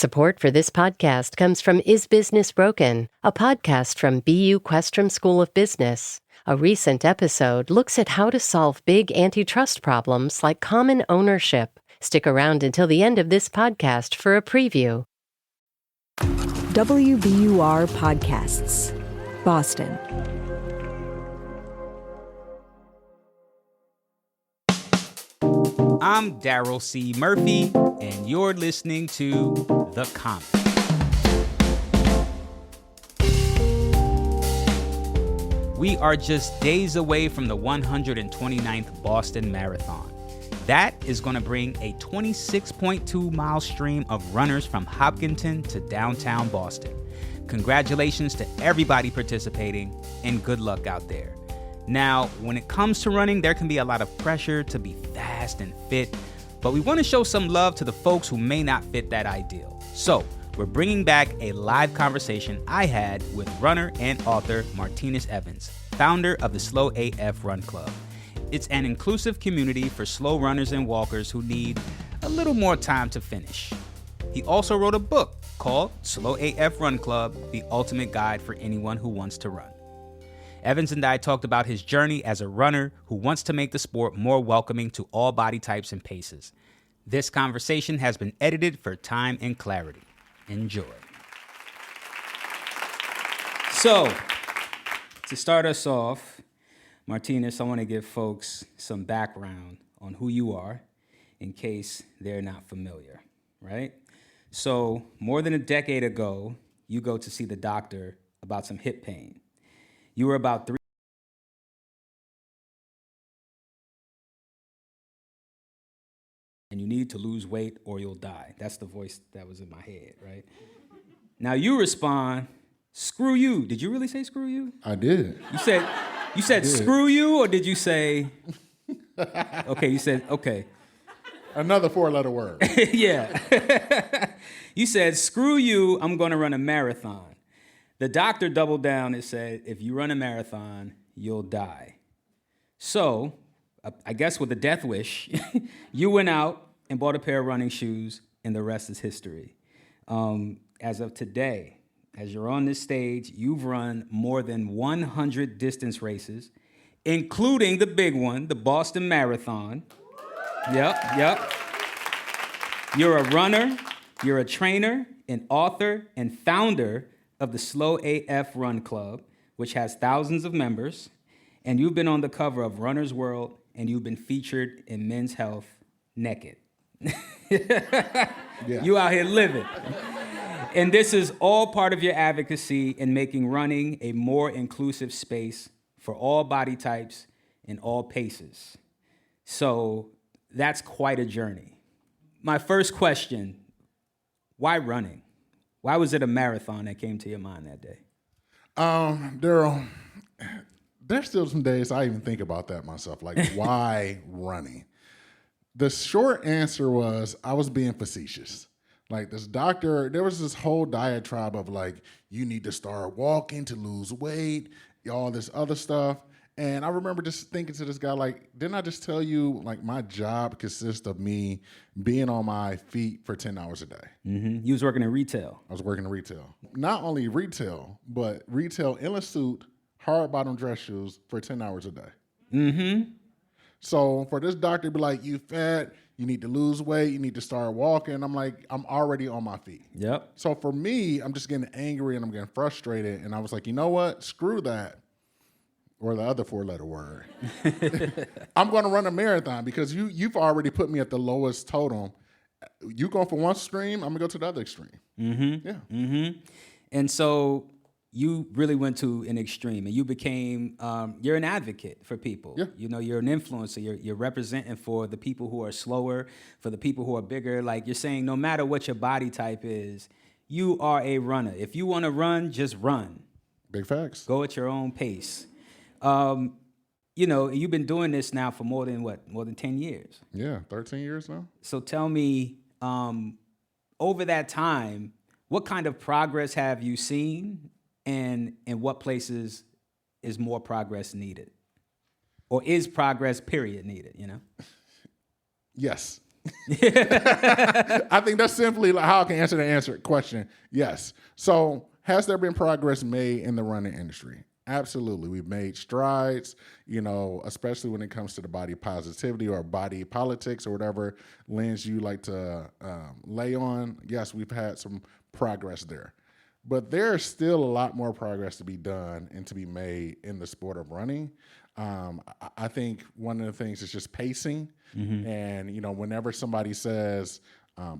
Support for this podcast comes from Is Business Broken, a podcast from BU Questrom School of Business. A recent episode looks at how to solve big antitrust problems like common ownership. Stick around until the end of this podcast for a preview. WBUR Podcasts, Boston. I'm Daryl C. Murphy, and you're listening to The Comment. We are just days away from the 129th Boston Marathon. That is going to bring a 26.2-mile stream of runners from Hopkinton to downtown Boston. Congratulations to everybody participating, and good luck out there. Now, when it comes to running, there can be a lot of pressure to be fast and fit, but we want to show some love to the folks who may not fit that ideal. So, we're bringing back a live conversation I had with runner and author Martinus Evans, founder of the Slow AF Run Club. It's an inclusive community for slow runners and walkers who need a little more time to finish. He also wrote a book called Slow AF Run Club, the ultimate guide for anyone who wants to run. Evans and I talked about his journey as a runner who wants to make the sport more welcoming to all body types and paces. This conversation has been edited for time and clarity. Enjoy. So, to start us off, Martinus, I want to give folks some background on who you are in case they're not familiar, right? So, more than a decade ago, you go to see the doctor about some hip pain. You were about 3 and you need to lose weight or you'll die. That's the voice that was in my head, right? Now you respond, screw you. Did you really say screw you? I did. You said screw you, or did you say, okay, you said, okay. Another 4-letter word. Yeah. You said, screw you, I'm gonna run a marathon. The doctor doubled down and said, if you run a marathon, you'll die. So, I guess with a death wish, you went out and bought a pair of running shoes, and the rest is history. As of today, as you're on this stage, you've run more than 100 distance races, including the big one, the Boston Marathon. Yep. You're a runner, you're a trainer, an author, and founder of the Slow AF Run Club, which has thousands of members, and you've been on the cover of Runner's World, and you've been featured in Men's Health naked. Yeah. You out here living. And this is all part of your advocacy in making running a more inclusive space for all body types and all paces. So that's quite a journey. My first question, why running? Why was it a marathon that came to your mind that day? Daryl, there's still some days I even think about that myself, like why running? The short answer was I was being facetious. Like this doctor, there was this whole diatribe of like, you need to start walking to lose weight, all this other stuff. And I remember just thinking to this guy, like, didn't I just tell you, like, my job consists of me being on my feet for 10 hours a day? Mm-hmm. You was working in retail. I was working in retail. Not only retail, but retail in a suit, hard bottom dress shoes for 10 hours a day. Mm-hmm. So for this doctor to be like, you fat, you need to lose weight, you need to start walking, I'm like, I'm already on my feet. Yep. So for me, I'm just getting angry and I'm getting frustrated. And I was like, you know what? Screw that. Or the other 4-letter word. I'm going to run a marathon because you've already put me at the lowest totem. You going for one extreme, I'm going to go to the other extreme. Mm-hmm. Yeah. Mm-hmm. And so you really went to an extreme, and you became, you're an advocate for people. Yeah. You know, you're an influencer. You're representing for the people who are slower, for the people who are bigger. Like you're saying, no matter what your body type is, you are a runner. If you want to run, just run. Big facts. Go at your own pace. You know, you've been doing this now for more than 10 years. Yeah, 13 years now. So tell me, over that time, what kind of progress have you seen, and in what places is more progress needed? Or is progress, period, needed, you know? Yes. I think that's simply how I can answer the question. Yes. So has there been progress made in the running industry? Absolutely. We've made strides, especially when it comes to the body positivity or body politics or whatever lens you like to lay on. Yes, we've had some progress there. But there's still a lot more progress to be done and to be made in the sport of running. I think one of the things is just pacing. Mm-hmm. And, whenever somebody says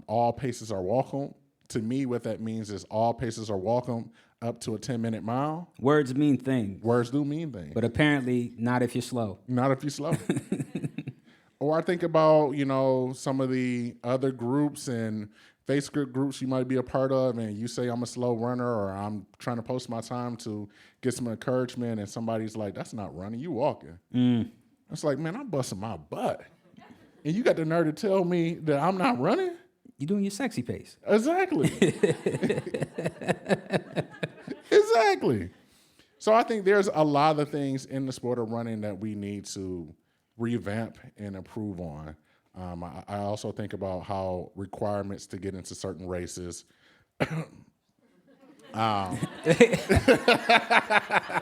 all paces are welcome, to me, what that means is all paces are welcome up to a 10-minute mile. Words mean things. Words do mean things. But apparently not if you're slow. Not if you're slow. Or I think about, some of the other groups and Facebook groups you might be a part of, and you say I'm a slow runner or I'm trying to post my time to get some encouragement, and somebody's like, that's not running, you walking. It's like, man, I'm busting my butt. And you got the nerve to tell me that I'm not running? You're doing your sexy pace. Exactly. Exactly. So I think there's a lot of things in the sport of running that we need to revamp and improve on. I also think about how requirements to get into certain races.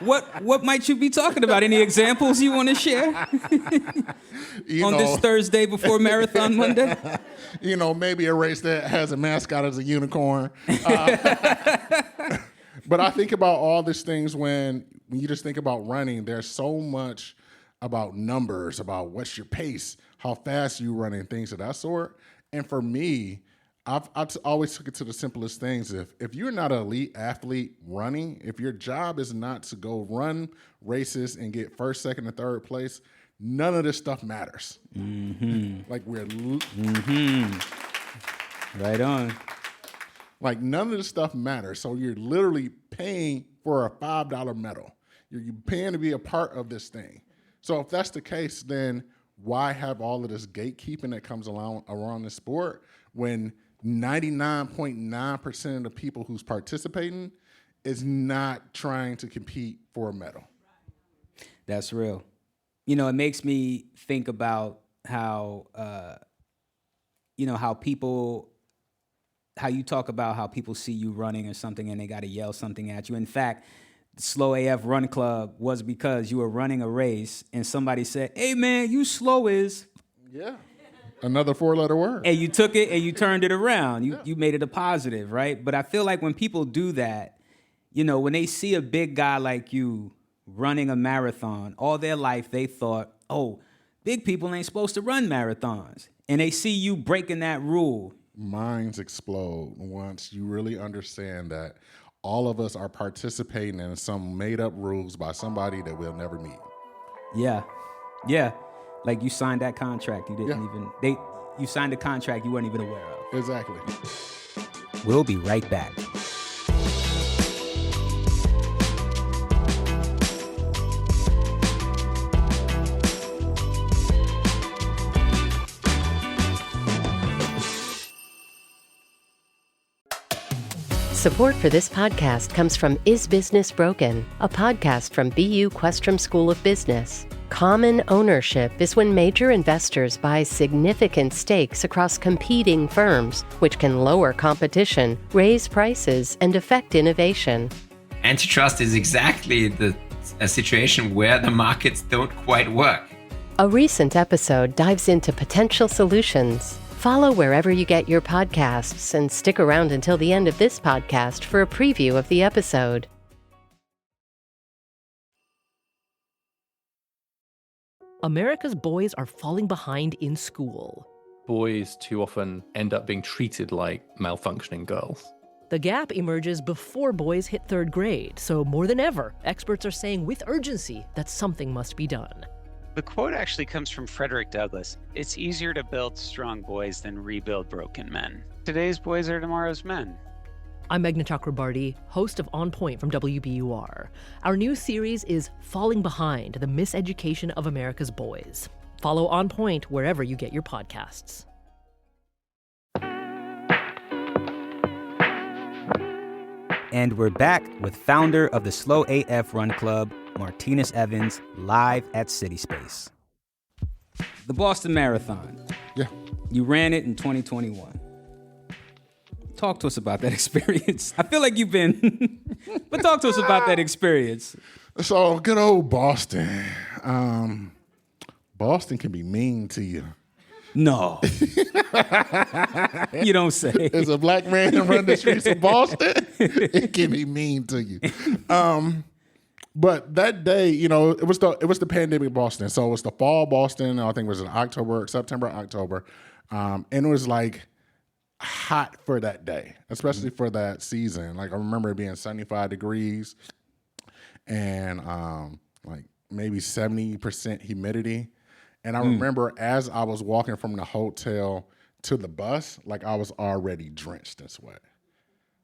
What might you be talking about? Any examples you want to share on this Thursday before Marathon Monday? Maybe a race that has a mascot as a unicorn. But I think about all these things when you just think about running. There's so much about numbers, about what's your pace, how fast you running, things of that sort. And for me, I've always took it to the simplest things. If you're not an elite athlete running, if your job is not to go run races and get first, second, and third place, none of this stuff matters. Mm-hmm. Like right on. Like none of this stuff matters. So you're literally paying for a $5 medal. You're paying to be a part of this thing. So if that's the case, then why have all of this gatekeeping that comes around the sport when 99.9% of the people who's participating is not trying to compete for a medal? That's real. It makes me think about how, how you talk about how people see you running or something and they got to yell something at you. In fact, Slow AF Run Club was because you were running a race and somebody said, hey, man, you slow as. Yeah. Another 4-letter word. And you took it and you turned it around. You made it a positive, right? But I feel like when people do that, when they see a big guy like you running a marathon, all their life they thought, oh, big people ain't supposed to run marathons. And they see you breaking that rule. Minds explode once you really understand that all of us are participating in some made-up rules by somebody that we'll never meet. Yeah. Like you signed that contract. You didn't even... You signed a contract you weren't even aware of. Exactly. We'll be right back. Support for this podcast comes from Is Business Broken, a podcast from BU Questrom School of Business. Common ownership is when major investors buy significant stakes across competing firms, which can lower competition, raise prices, and affect innovation. Antitrust is exactly a situation where the markets don't quite work. A recent episode dives into potential solutions. Follow wherever you get your podcasts and stick around until the end of this podcast for a preview of the episode. America's boys are falling behind in school. Boys too often end up being treated like malfunctioning girls. The gap emerges before boys hit third grade, so more than ever, experts are saying with urgency that something must be done. The quote actually comes from Frederick Douglass. It's easier to build strong boys than rebuild broken men. Today's boys are tomorrow's men. I'm Meghna Chakrabarty, host of On Point from WBUR. Our new series is Falling Behind, the Miseducation of America's Boys. Follow On Point wherever you get your podcasts. And we're back with founder of the Slow AF Run Club, Martinus Evans, live at City Space. The Boston Marathon. Yeah. You ran it in 2021. Talk to us about that experience. I feel like you've been, but talk to us about that experience. So good old Boston. Boston can be mean to you. No. You don't say. As a black man and run the streets of Boston, it can be mean to you. But that day, you know, it was the pandemic Boston. So it was the fall Boston. I think it was in September, October. And it was like hot for that day, especially for that season. Like I remember it being 75 degrees and like maybe 70% humidity. And I remember as I was walking from the hotel to the bus, like I was already drenched in sweat.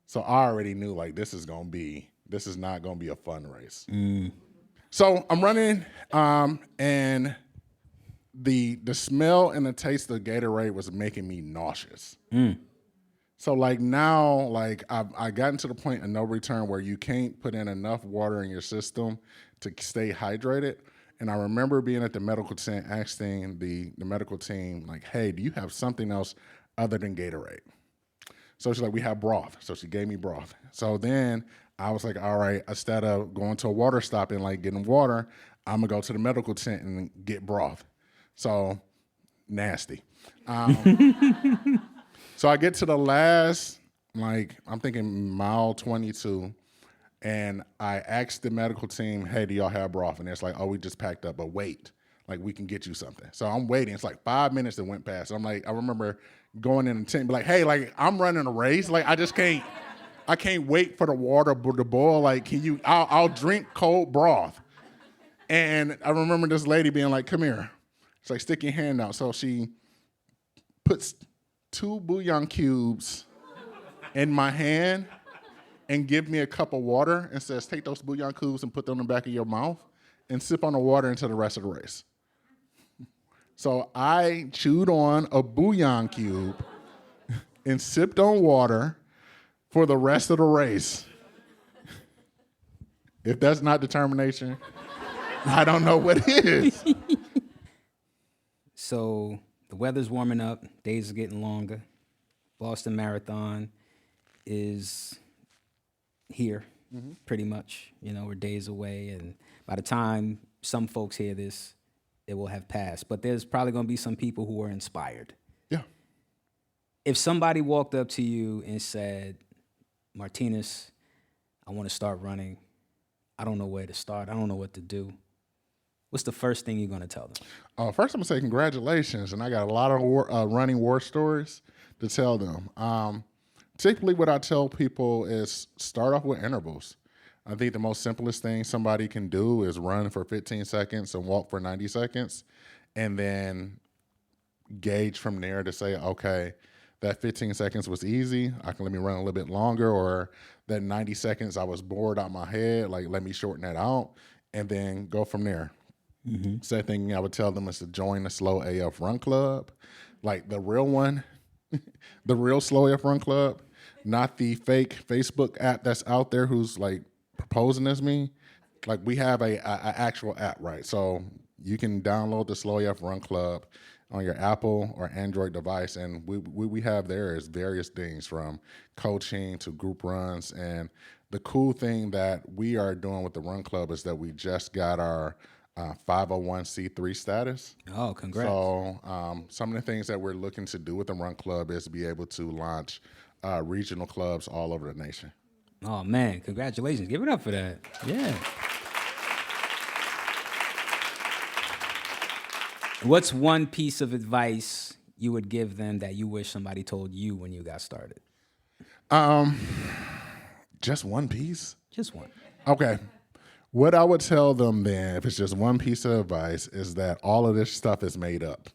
So I already knew like this is not gonna be a fun race. So I'm running, and the smell and the taste of Gatorade was making me nauseous. So like now, like I gotten to the point of no return where you can't put in enough water in your system to stay hydrated. And I remember being at the medical tent asking the medical team, like, hey, do you have something else other than Gatorade? So she's like, we have broth. So she gave me broth. So then I was like, all right, instead of going to a water stop and like getting water, I'm gonna go to the medical tent and get broth. So nasty. So I get to the last, like, I'm thinking mile 22. And I asked the medical team, hey, do y'all have broth? And it's like, oh, we just packed up, but wait, like we can get you something. So I'm waiting. It's like 5 minutes that went past. I'm like, I remember going in the tent and be like, hey, like I'm running a race. Like I can't wait for the water to boil. Like, I'll drink cold broth. And I remember this lady being like, come here. It's like, stick your hand out. So she puts 2 bouillon cubes in my hand and give me a cup of water and says, take those bouillon cubes and put them in the back of your mouth and sip on the water until the rest of the race. So I chewed on a bouillon cube and sipped on water for the rest of the race. If that's not determination, I don't know what is. So the weather's warming up, days are getting longer. Boston Marathon is here, pretty much. You know, we're days away, and by the time some folks hear this, it will have passed. But there's probably going to be some people who are inspired. Yeah. If somebody walked up to you and said, Martinus, I want to start running. I don't know where to start. I don't know what to do. What's the first thing you're going to tell them? First, I'm going to say congratulations, and I got a lot of running war stories to tell them. Typically, what I tell people is start off with intervals. I think the most simplest thing somebody can do is run for 15 seconds and walk for 90 seconds, and then gauge from there to say, okay, that 15 seconds was easy. Let me run a little bit longer, or that 90 seconds I was bored out my head. Like, let me shorten that out, and then go from there. Second thing I would tell them is to join the Slow AF Run Club, like the real one, the real Slow AF Run Club. Not the fake Facebook app that's out there who's like proposing as me. Like we have a actual app, right? So you can download the Slow AF Run Club on your Apple or Android device, and we have there is various things from coaching to group runs. And the cool thing that we are doing with the Run Club is that we just got our 501c3 status. Oh, congrats. So some of the things that we're looking to do with the Run Club is be able to launch regional clubs all over the nation. Oh, man, congratulations. Give it up for that. Yeah. What's one piece of advice you would give them that you wish somebody told you when you got started? Just one piece? Just one. Okay. What I would tell them then, if it's just one piece of advice, is that all of this stuff is made up.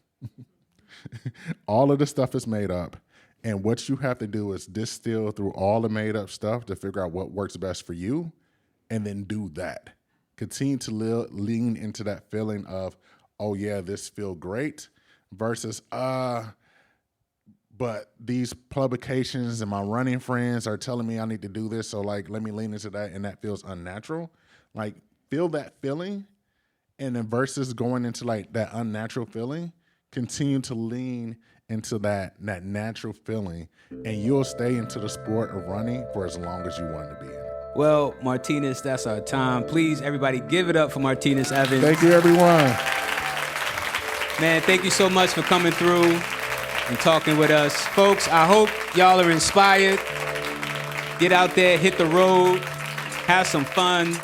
All of the stuff is made up. And what you have to do is distill through all the made up stuff to figure out what works best for you, and then do that. Continue to lean into that feeling of, oh yeah, this feels great, versus, but these publications and my running friends are telling me I need to do this, so like, let me lean into that, and that feels unnatural. Like, feel that feeling, and then versus going into like that unnatural feeling, continue to lean into that natural feeling, and you'll stay into the sport of running for as long as you want to be in it. Well, Martinus, that's our time. Please, everybody, give it up for Martinus Evans. Thank you, everyone. Man, thank you so much for coming through and talking with us. Folks, I hope y'all are inspired. Get out there, hit the road, have some fun.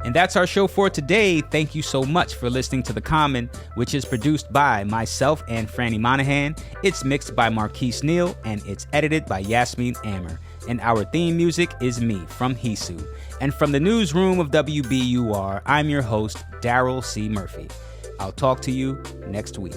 And that's our show for today. Thank you so much for listening to The Common, which is produced by myself and Franny Monahan. It's mixed by Marquise Neal, and it's edited by Yasmin Amer. And our theme music is me, from Hisu. And from the newsroom of WBUR, I'm your host, Daryl C. Murphy. I'll talk to you next week.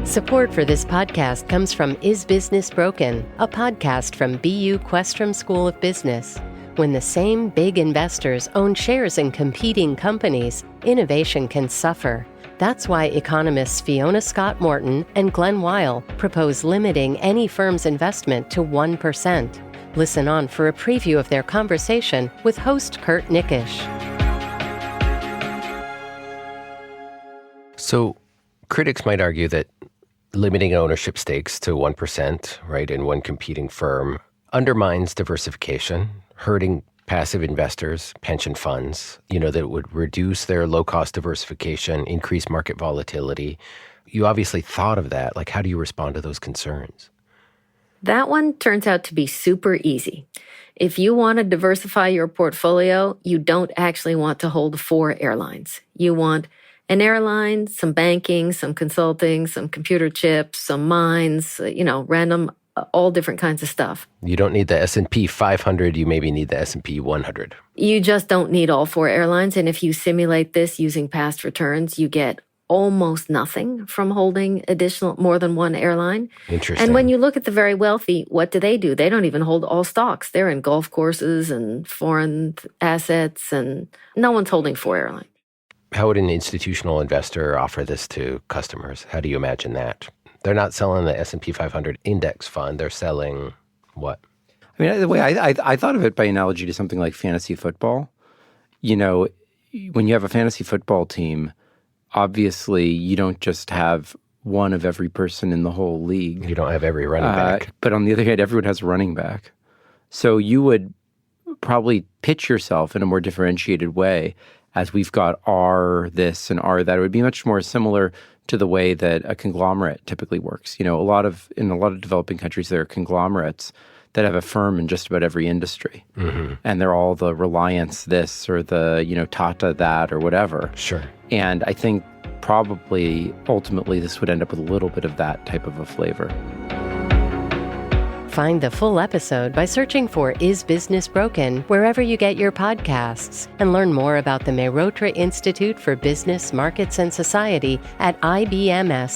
Support for this podcast comes from Is Business Broken, a podcast from BU Questrom School of Business. When the same big investors own shares in competing companies, innovation can suffer. That's why economists Fiona Scott Morton and Glenn Weil propose limiting any firm's investment to 1%. Listen on for a preview of their conversation with host Kurt Nickish. So, critics might argue that limiting ownership stakes to 1%, right, in one competing firm undermines diversification, hurting passive investors, pension funds, that it would reduce their low-cost diversification, increase market volatility. You obviously thought of that. Like, how do you respond to those concerns? That one turns out to be super easy. If you want to diversify your portfolio, you don't actually want to hold 4 airlines. You want an airline, some banking, some consulting, some computer chips, some mines, random, all different kinds of stuff. You don't need the S&P 500, you maybe need the S&P 100. You just don't need all 4 airlines. And if you simulate this using past returns, you get almost nothing from holding more than one airline. Interesting. And when you look at the very wealthy, what do? They don't even hold all stocks. They're in golf courses and foreign assets, and no one's holding 4 airlines. How would an institutional investor offer this to customers? How do you imagine that? They're not selling the S&P 500 index fund. They're selling what? I mean, the way I thought of it by analogy to something like fantasy football. When you have a fantasy football team, obviously you don't just have one of every person in the whole league. You don't have every running back. But on the other hand, everyone has a running back. So you would probably pitch yourself in a more differentiated way as we've got R this and R that. It would be much more similar to the way that a conglomerate typically works. In a lot of developing countries, there are conglomerates that have a firm in just about every industry. Mm-hmm. And they're all the Reliance this or the, Tata that or whatever. Sure. And I think probably ultimately this would end up with a little bit of that type of a flavor. Find the full episode by searching for Is Business Broken wherever you get your podcasts, and learn more about the Mehrotra Institute for Business, Markets, and Society at ibms.bu.edu.